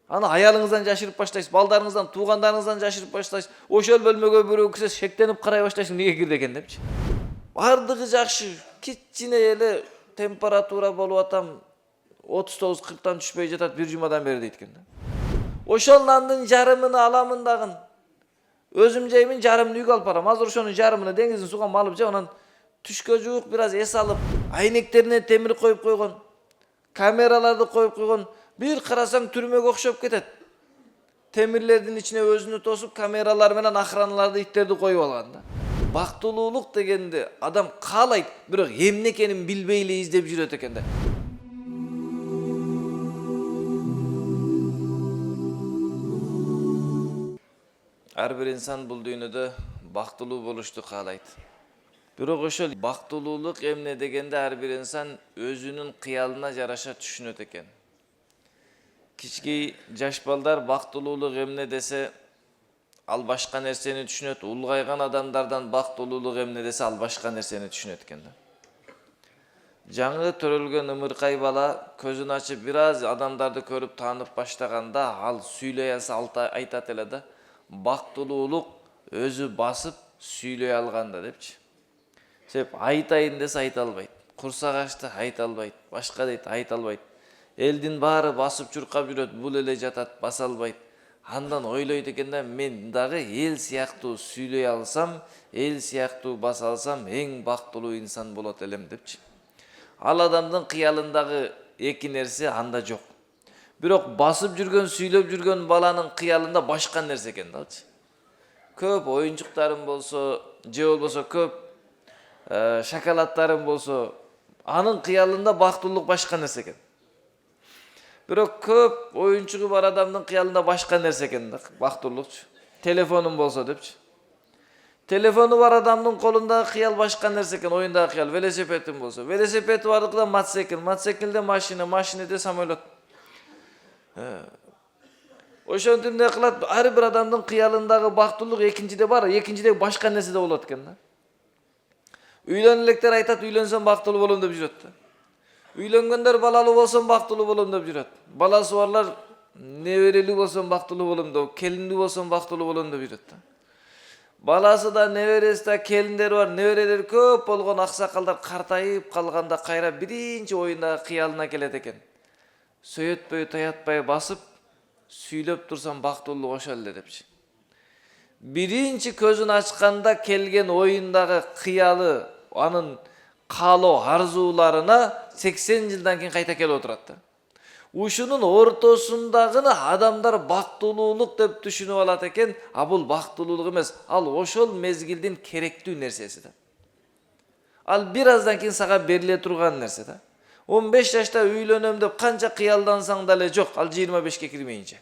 Аны аялыңыздан жашырып баштайсыз, балдарыңыздан, туугандарыңыздан жашырып баштайсыз. Ошол бөлмөгө бирөө кирсе шектенип карай баштайсың, эмнеге кирди экен депчи. Бардыгы жакшы, кичине эле температура болуп атам, 39-40тан түшпөй жатат, бир жумадан бери дейт экен да. Ошол нандын жарымын аламын дагы. Өзүм жеймин, жарымын үйгө алып барам. Азыр ошонун жарымын деңиздин суга малып жеп, анан түшкө жуук бир аз эс алып, айнектерине темир коюп койгон, камераларды коюп койгон. Bir karasang türmöge okşop ketет. Temirlerдің içine özünü tosup kameralar менен охраналарды иттерди коюп алган да. Бактылуулук дегенди адам каалайт, бирок эмне экенин билбей эле издеп жүрөт экен да. Ар бир инсан бул дүйнөдө бактылуу болушту каалайт. Бирок ошол бактылуулук эмне дегенде ар бир инсан өзүнүн кыялына жараша түшүнөт экен. Кички жаш балдар бактылуулук эмне десе, ал башка нерсени түшүнөт. Улгайган адамдардан бактылуулук эмне десе, ал башка нерсени түшүнөт экен да. Жаңы төрөлгөн ымыркай бала көзүн ачып бир аз адамдарды көрүп таанып баштаганда, ал сүйлөй алса айтат эле да, бактылуулук өзү басып сүйлөй алганда депчи. Себеп айтайын десе айта албайт. Курсак ачты айта албайт. Башка дейт айта албайт. Элдин баары басып чуркап жүрөт, бул эле жатат, баса албайт. Андан ойлойт экен да, мен дагы эл сыяктуу сүйлөй алсам, эл сыяктуу баса алсам, эң бактылуу инсан болот элем депчи. Ал адамдын кыялындагы эки нерсе анда жок. Бирок басып жүргөн, сүйлөп жүргөн баланын кыялында башка нерсе экен да. Көп оюнчуктарым болсо, же болбосо көп шоколадтарым болсо, анын кыялында бактылуулук башка нерсе экен. Бирок көп оюнчугу бар адамдын кыялында башка нерсе экен да, бактылуулукчу. Телефонум болсо депчи. Телефону бар адамдын колундагы кыял башка нерсе экен, оюндагы кыял. Велосипедим болсо, велосипеди бардыкта мотоцикл, мотоциклде машина, машинеде самолет. Ошентип эмне кылат? Ар бир адамдын кыялындагы бактылуулук экинчиде бар, экинчиде башка нерседе болот экен да. Үйлөн электер айтат, үйлөнсөм бактылуу болом деп жүрөт да. Үйлөнгөндөр балалуу болсом бактылуу болом деп жүрөт. Баласы барлар неберелүү болсом бактылуу болом деп, келиндүү болсом бактылуу болом деп жүрөт да. Баласы да, небереси да, келиндери бар, неберелери көп болгон аксакалдар картайып калганда кайра биринчи оюндагы кыялына келет экен. Сөйөтпөй, таятпай басып, сүйлөп турсам бактылуулук ошол эле депчи. Биринчи көзүн ачканда келген оюндагы кыялы, анын каалоо арзууларына 80 жылдан кийин кайта келип отурат да. Ушунун ортосундагыны адамдар бактылуулук деп түшүнүп алат экен, а бул бактылуулук эмес, ал ошол мезгилдин керектүү нерсеси да. Ал бир аздан кийин сага бериле турган нерсе да. 15 жашта үйлөнөм деп канча кыялдансаң деле жок, ал 25ке кирмейинче.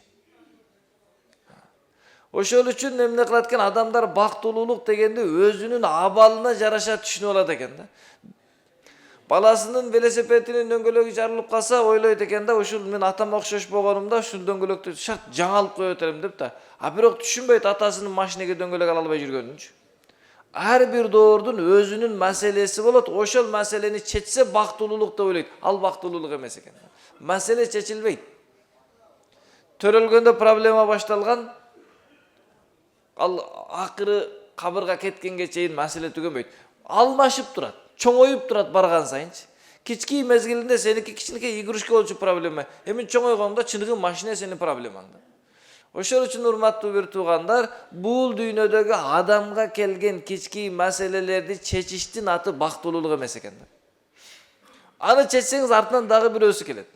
Ошол үчүн эмне кылат экен, адамдар бактылуулук дегенди өзүнүн абалына жараша түшүнүп алат экен да. Баласынын велосипединин дөңгөлөгү жарылып калса, ойлойт экен да, ушул мен атама окшош болгонумда ушул дөңгөлөктү шарт жаңа алып коет элем деп да. А бирок түшүнбөйт атасынын машинеге дөңгөлөк ала албай жүргөнүнчү. Ар бир доордун өзүнүн маселеси болот. Ошол маселени чечсе бактылуулук деп ойлойт. Ал бактылуулук эмес экен. Маселе чечилбейт. Төрөлгөндө проблема башталган, ал акыры кабырга кеткенге чейин маселе түгөнбөйт. Алмашып турат, чоңоюп турат барган сайынчы. Кички мезгилинде сеники кичинекей игрушка болчу проблема. Эми чоңойгондо чыныгы машина сенин проблемаң да. Ошол үчүн урматтуу бир туугандар, бул дүйнөдөгү адамга келген кички маселелерди чечиштин аты бактылуулук эмес экен да. Аны чечсеңиз артынан дагы бирөөсү келет.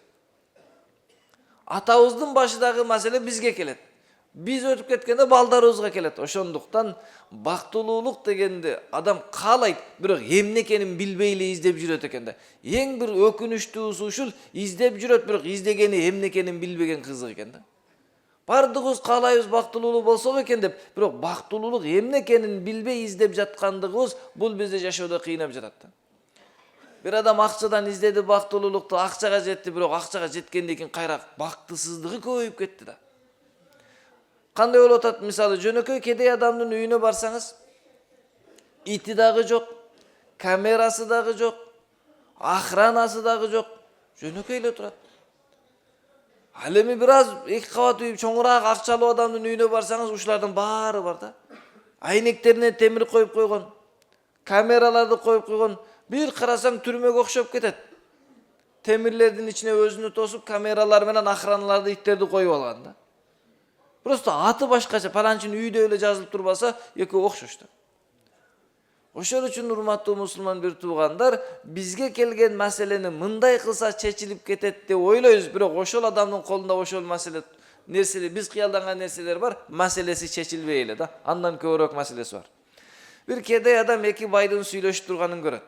Атабыздын башыдагы маселе бизге келет. Биз өтүп кеткенде балдарыбызга келет. Ошондуктан бактылуулук дегенди адам каалайт, бирок эмне экенин билбей эле издеп жүрөт экен да. Эң бир өкүнүчтүүсү ушул, издеп жүрөт, бирок издегени эмне экенин билбеген кызык экен да. Бардыгыбыз каалайбыз бактылуулук болсок экен деп, бирок бактылуулук эмне экенин билбей издеп жаткандыгыбыз бул бизди жашоодо кыйнап жатат да. Бир адам акчадан издеди бактылуулукту, акчага жетти, бирок акчага жеткенден кийин кайра бактысыздыгы көбөйүп кетти да. Кандай болуп атат? Мисалы, жөнөкөй кедей адамдын үйүнө барсаңыз, ити дагы жок, камерасы дагы жок, охранасы дагы жок, жөнөкөй эле турат. Ал эми бир аз 2 кабат үй, чоңураак акчалуу адамдын үйүнө барсаңыз, ушулардын баары бар да. Айнектерине темир коюп койгон, камераларды коюп койгон. Бир карасаң түрмөгө окшоп кетет. Темирлердин ичине өзүнү тосуп, камералар менен охраналарды, иттерди коюп алган да. Просто аты башкача, паланчын үйдө эле жазылып турбаса, экөө окшош да. Ошол үчүн урматтуу мусулман бир туугандар, бизге келген маселени мындай кылса чечилип кетет деп ойлойбуз, бирок ошол адамдын колунда ошол маселе нерселер, биз кыялданган нерселер бар, маселеси чечилбей эле да. Андан көбүрөөк маселеси бар. Бир кедей адам эки байдын сүйлөшүп турганын көрөт.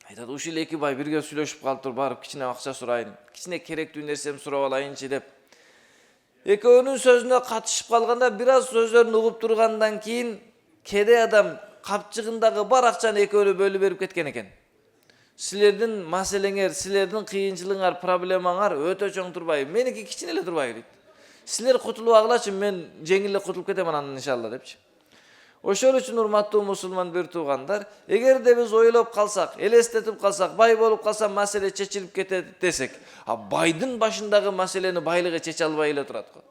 Айтат, ушул эки бай бирге сүйлөшүп калыптыр, барып кичине акча сурайын, кичине керектүү нерсем сурап алайынчы деп. Экөөнүн сөзүнө катышып калганда, бир аз сөздөрүн угуп тургандан кийин кедей адам капчыгындагы бар акчаны экөөнү бөлүп берип кеткен экен. Силердин маселеңер, силердин кыйынчылыгыңар, проблемаңар өтө чоң турбайбы, меники кичине эле турбайбы дейт. Силер кутулуп агылачы, мен жеңил эле кутулуп кетем анан иншалла депчи. Ошол үчүн урматтуу мусулман бир туугандар, эгерде биз ойлоп калсак, элестетип калсак, бай болуп калсам маселе чечилип кетет десек, а байдын башындагы маселени байлыгы чече албай эле турат го.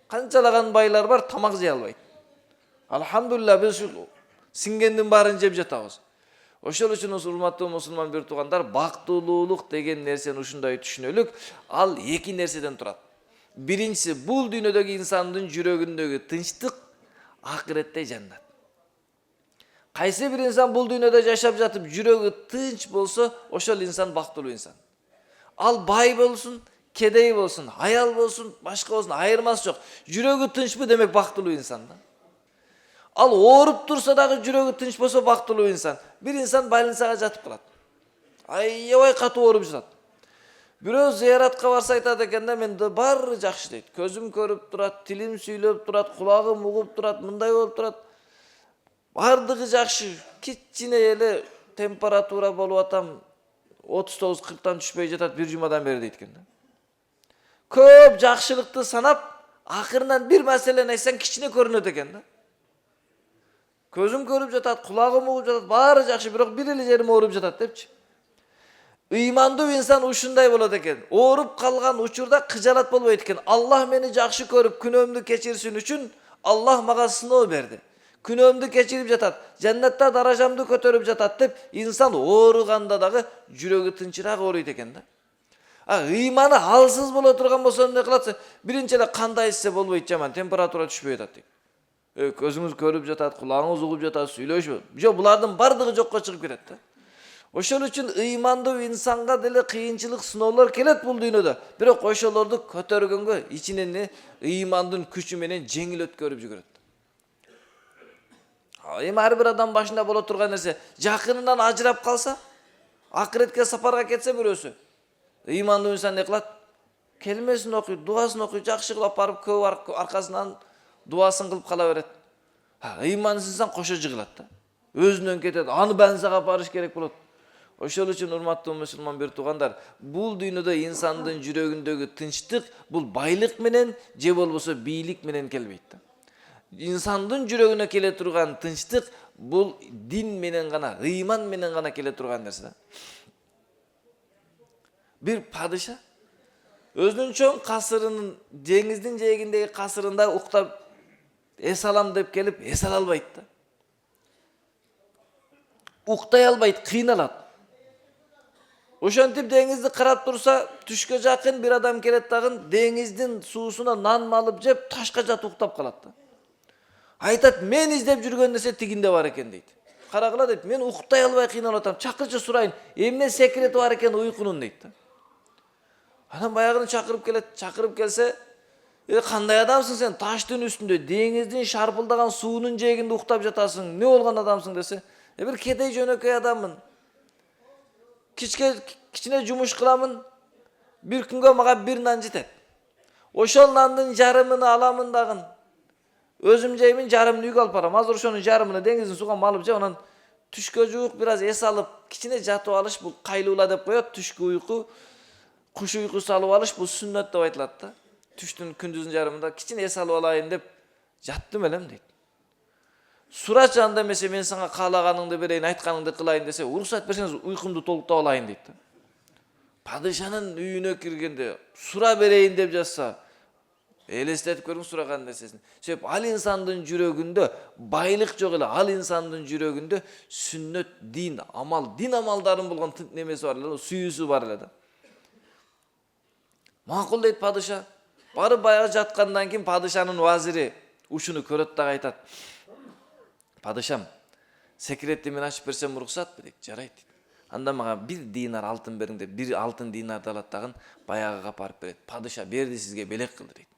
Канчалаган байлар бар, тамак жей албайт. Алхамдулилла, биз сиңгендин баарын жеп жатабыз. Ошол үчүн урматтуу мусулман бир туугандар, бактылуулук деген нерсени ушундай түшүнөлүк, ал эки нерседен турат. Биринчиси, бул дүйнөдөгү инсандын жүрөгүндөгү тынчтык, акыретте жаннат. Кайсы бир инсан бул дүйнөдө жашап жатып жүрөгү тынч болсо, ошол инсан бактылуу инсан. Ал бай болсун, кедей болсун, аял болсун, башка болсун, айырмасы жок. Жүрөгү тынчпы демек бактылуу инсан да. Ал ооруп турса дагы жүрөгү тынч болсо бактылуу инсан. Бир инсан больницага жатып калат. Аябай катуу ооруп жатат. Бирөө зыяратка барса айтат экен да, менде баары жакшы дейт. Көзүм көрүп турат, тилим сүйлөп турат, кулагым угуп турат, мындай болуп турат. Бардыгы жакшы. Кичине эле температура болуп атам, 39-40тан түшпөй жатат, бир жумадан бери дейт экен да. Көп жакшылыкты санап, акырынан бир маселени айтсаң кичине көрүнөт экен да. Көзүм көрүп жатат, кулагым угуп жатат, баары жакшы, бирок бир эле жерим ооруп жатат депчи. Ыймандуу инсан ушундай болот экен. Ооруп калган учурда кыжалат болбойт экен. Аллах мени жакшы көрүп, күнөөмдү кечирсин үчүн Аллах мага сыноо берди. Күнөөмдү кечирип жатат, жаннатта даражамды көтөрүп жатат деп, инсан ооруганда дагы жүрөгү тынчыраак ооруйт экен да. Ыйманы алсыз боло турган болсо эмне кылат? Биринчи эле кандай ичсе болбойт, жаман температура түшпөй жатат дейт. Көзүңүз көрүп жатат, кулагыңыз угуп жатат, сүйлөшпөй. Жок, булардын бардыгы жокко чыгып кетет да. Ошол үчүн ыймандуу инсанга деле кыйынчылык, сыноолор келет бул дүйнөдө. Бирок ошолорду көтөргөнгө ичинен ыймандын күчү менен жеңил өткөрүп жүгүрөт. Эми ар бир адам башында боло турган нерсе, жакынынан ажырап калса, акыретке сапарга кетсе бирөөсү, ыймандуу инсан не кылат? Келмесин окуйт, дуасын окуйт, жакшы кылып барып көп аркасынан дуасын кылып кала берет. Ыймансыз инсан кошо жыгылат да. Өзүнөн кетет, аны бензага барыш керек болот. Ошол үчүн урматтуу мусулман бир туугандар, бул дүйнөдө инсандын жүрөгүндөгү тынчтык бул байлык менен же болбосо бийлик менен келбейт да. Инсандын жүрөгүнө келе турган тынчтык бул дин менен гана, ыйман менен гана келе турган нерсе да. Бир падыша өзүнүн чоң касырынын, деңиздин жээгиндеги касырында уктап эс алам деп келип, эс ала албайт да. Уктай албайт, кыйналат. Ошентип деңизди карап турса, түшкө жакын бир адам келет дагы, деңиздин суусуна нан малып жеп, ташка жатып уктап калат да. Айтат, мен издеп жүргөн нерсе тигинде бар экен дейт. Карагыла дейт, мен уктай албай кыйналып атам, чакырчы сурайын, эмне секрети бар экен уйкунун дейт да. Анан баягыны чакырып келсе, кандай адамсың сен, таштын үстүндө, деңиздин шарпылдаган суунун жээгинде уктап жатасың, не болгон адамсың десе, бир кедей жөнөкөй адаммын. Кичине жумуш кыламын, бир күнгө мага бир нан жетет. Ошол нандын жарымын аламын дагы. Өзүм жеймин, жарымын үйгө алып барам. Азыр ошонун жарымын деңиздин сууга малып жеп, анан түшкө жуук бир аз эс алып, кичине жатып алыш, бул кайлуула деп коет, түшкү уйку, куш уйкусу алып алыш, бул сүннөт деп айтылат да. Түштүн күндүзүн жарымында кичине эс алып алайын деп жаттым элем дейт. Сурачы анда эмесе, мен сага каалаганыңды берейин, айтканыңды кылайын десе, уруксат берсеңиз уйкумду толуктап алайын дейт да. Padişanın үйüne kirgende sura bereyin dep жатса, elестетип көрүң сураган нерсесин. Себеп ал инсандын жүрөгүндө байлык жок эле, ал инсандын жүрөгүндө сүннөт, дин, амалдарын болгон немеси бар эле, сүйүүсү бар эле да. Макул дейт падыша. Барып баягы жаткандан кийин падышанын вазири ушуну көрөт да айтат. Падышам, секретти мен ачып берсем уруксатпы дейт. Жарайт дейт. Анда мага 1 динар алтын бериң деп 1 алтын динарды алат дагы баягыга апарып берет. Падыша берди сизге белек кылды дейт.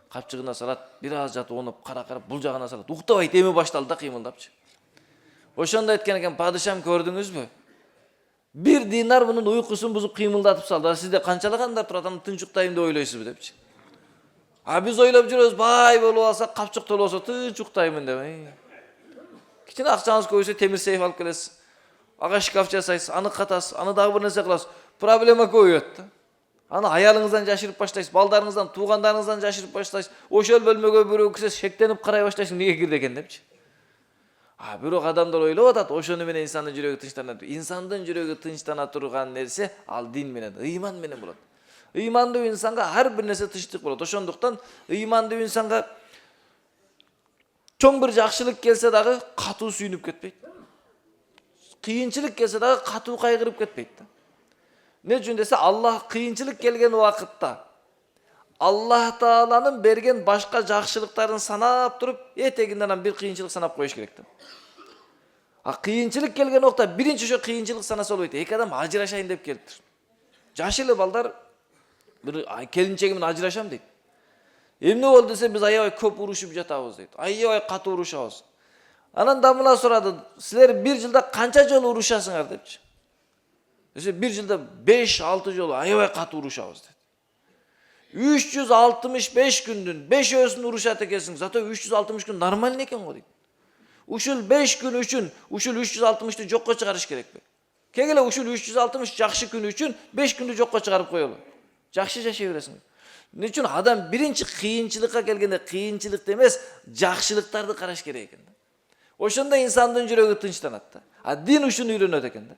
Капчыгына салат, бир аз жатып онуп кара бул жагына салат. Уктабайт эми башталды да кыймылдапчы. Ошондо айткан экен, падышам көрдүңүзбү? 1 динар мунун уйкусун бузуп кыймылдатып салды. Сизде канчалагандар турат, аны тынчуктайм деп ойлойсузбу депчи. Биз ойлоп жүрөбүз, бай болуп алсак, капчык толуп алса тынчуктаймын деп. Кичине акчаңыз көбөйсө темир сейф алып келесиз. Ага шкаф жасайсыз, аны катасыз, аны дагы бир нерсе кыласыз. Проблема көбөйөт да. Аны аялыңыздан жашырып баштайсыз, балдарыңыздан, туугандарыңыздан жашырып баштайсыз. Ошол бөлмөгө бирөө кирсе шектенип карай баштайсың, неге кирди экен депчи. Бирок адамдар ойлоп атат, ошону менен инсандын жүрөгү тынчтанат. Инсандын жүрөгү тынчтана турган нерсе ал дин менен, ыйман менен болот. Ыймандуу инсанга ар бир нерсе тынчтык болот. Ошондуктан ыймандуу инсанга чоң бир жакшылык келсе дагы катуу сүйүнүп кетпейт. Кыйынчылык келсе дагы катуу кайгырып кетпейт да. Не үчүн десе, Аллах кыйынчылык келген убакытта Аллах Тааланын берген башка жакшылыктарын санап туруп, этегинден бир кыйынчылык санап коюш керек да. Кыйынчылык келген убакта биринчи ошо кыйынчылык санаса болбойт. Эки адам ажырашайын деп келиптир. Жаш эле балдар бир келинчегим менен ажырашам дейт. Эмне болду десе, биз аябай көп урушуп жатабыз дейт. Аябай катуу урушабыз. Анан дамына сурады, силер бир жылда канча жолу урушасыңар депчи. Десе, бир жылда 5-6 жолу аябай катуу урушабыз дейт. 365 күндүн 5-өсүн урушат экенсиң, зато 360 күн нормально экен го дейт. Ушул 5 күн үчүн ушул 360-ты жокко чыгарыш керекпи? Кегеле ушул 360 жакшы күн үчүн 5 күндү жокко чыгарып коелу. Жакшы жашай бересиң. Эмне үчүн адам биринчи кыйынчылыкка келгенде кыйынчылыкты эмес, жакшылыктарды караш керек экен. Ошондо инсандын жүрөгү тынчтанат да. Дин ушуну үйрөнөт экен да.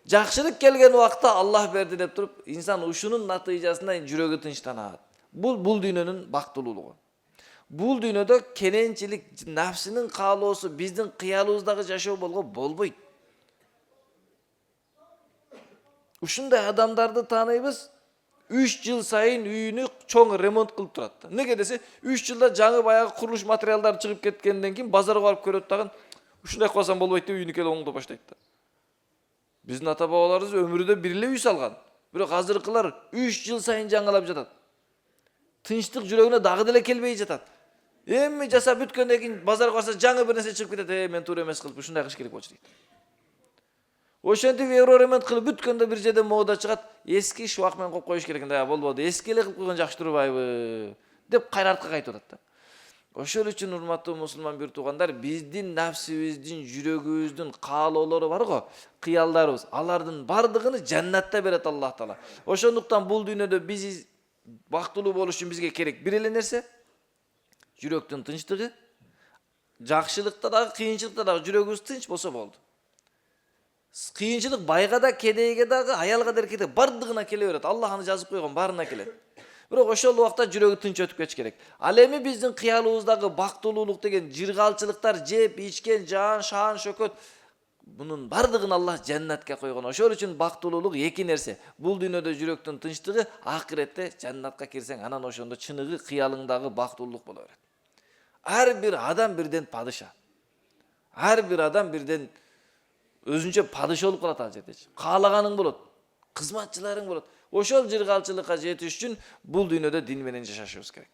Жакшылык келген убакта Аллах берди деп туруп, инсан ушунун натыйжасында жүрөгү тынчтанат. Бул дүйнөнүн бактылуулугу. Бул дүйнөдө кененчилик, нафсинин каалоосу, биздин кыялыбыздагы жашоо болбойт. Ушундай адамдарды тааныйбыз. 3 жыл сайын үйүнү чоң ремонт кылып турат. Неге десе, 3 жылда жаңы баягы курулуш материалдары чыгып кеткенден кийин базарга барып көрөт дагы, ушундай кылсам болбойт деп үйүнү келип оңдоп баштайт да. Биздин ата бабаларыбыз өмүрүдө бир эле үй салган. Бирок азыркылар 3 жыл сайын жаңылап жатат. Тынчтык жүрөгүнө дагы деле келбей жатат. Эми жасап бүткөндөн кийин базарга барса жаңы бир нерсе чыгып кетет. Мен туура эмес кылып ушундай кылыш керек болчу дейт. Ошентип евро ремонт кылып бүткөндө бир жерден мода чыгат. Эски шуак менен коюп коюш керек экен да, болбоду. Эски эле кылып койгон жакшы турбайбы деп кайра артка кайтып атат да. Ошол үчүн урматтуу мусулман бир туугандар, биздин нафсибиздин, жүрөгүбүздүн каалоолору бар го, кыялдарыбыз, алардын бардыгын жаннатта берет Аллах Таала. Ошондуктан бул дүйнөдө биз бактылуу болуш үчүн бизге керек бир эле нерсе, жүрөктүн тынчтыгы. Жакшылыкта дагы, кыйынчылыкта дагы жүрөгүбүз тынч болсо болду. Кыйынчылык байга да, кедейге дагы, аялга да, эркекке бардыгына келе берет. Аллах аны жазып койгон, баарына келет. Бирок ошол убакта жүрөгү тынч өтүп кетиш керек. Ал эми биздин кыялыбыздагы бактылуулук деген жыргалчылыктар, жеп, ичкен, жаан, шаан, шөкөт, бунун бардыгын Аллах жаннатка койгон. Ошол үчүн бактылуулук эки нерсе. Бул дүйнөдө жүрөктүн тынчтыгы, акыретте жаннатка кирсең, анан ошондо чыныгы кыялыңдагы бактылуулук боло берет. Ар бир адам бирден падыша. Ар бир адам бирден өзүнчө падыша болуп калат ал жерде. Каалаганың болот, кызматчыларың болот. Ошол жыргалчылыкка жетиш үчүн бул дүйнөдө дин менен жашашыбыз керек.